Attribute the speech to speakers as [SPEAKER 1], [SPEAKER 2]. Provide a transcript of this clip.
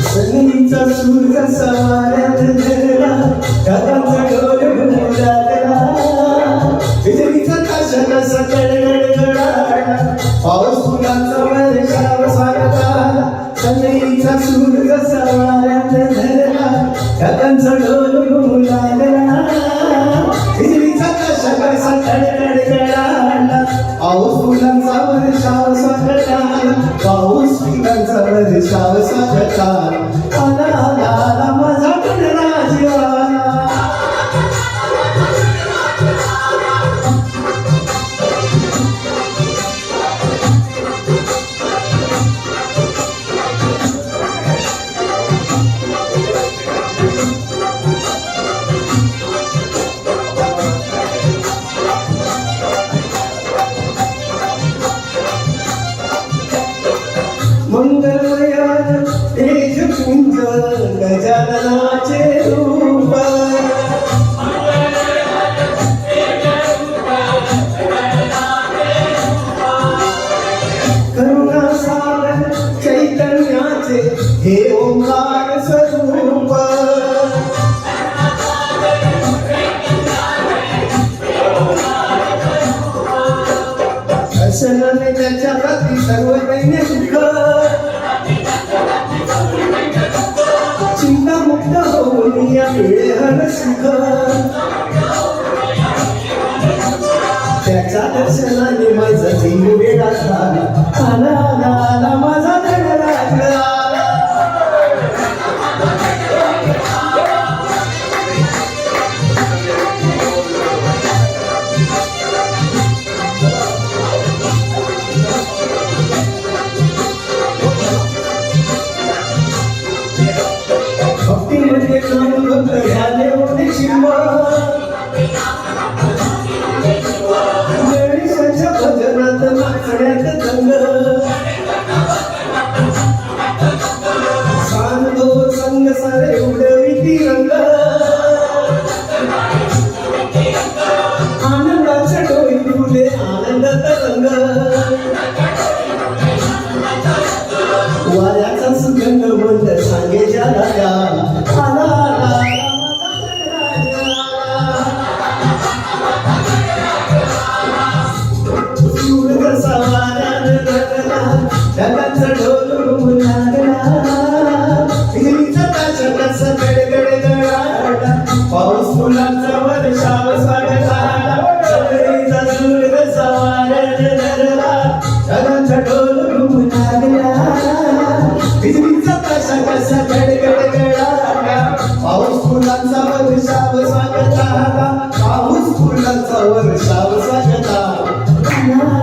[SPEAKER 1] सनीचा सूर्य सवाऱ्यात धरला ढगाचा डोल घुमू लागला बिजलीचा ताशा कसा कडकडकडा पाऊस फुलांचा वर्षाव सारखा सनीचा सूर्य सवाऱ्यात धरला ढगाचा डोल घुमू लागला बिजलीचा ताशा कसा कडकडकडा पाऊस फुलांचा वर्षाव सारखा पाऊस फुलांचा वर्षाव सारखा आला आला आला माझा गणराजवाला मंगलमयान तेजपुंज गजाननाचे रूप करुणासागर चैतन्याचे हे ओंकार स्वरूप दर्शनाने त्याच्या प्रती सर्व दैन्य सुख चिंता मुक्त होऊन या वेळेहर सुख त्याच्या दर्शनाने माझा जीव वेडा झाला आला आला आला माझा गणराज आला भक्तीमध्ये काम भक्त झाले मोठे शिव गणेशाच्या भजनात नाचण्यात दंग सांगतो संग सारे उडविती रंग आनंदाच्या डोई फुले आनंदात रंग वाऱ्याचा सुगंध मंद सांगे ज्याला आला आला सूर्य सवाऱ्यात धरला ढगाचा डोल घुमू लागला बिजलीचा ताशा कसा गडगडगडा पाऊस फुलांचा वर्षाव स्वागता सगळीचा सूर्य सवाऱ्यात धरला ढगाचा डोल घुमू लागला बिजलीचा ताशा कसा गडगडगडा पाऊस फुलांचा वर्षाव स्वागता पाऊस फुलांचा वर्षाव स्वागता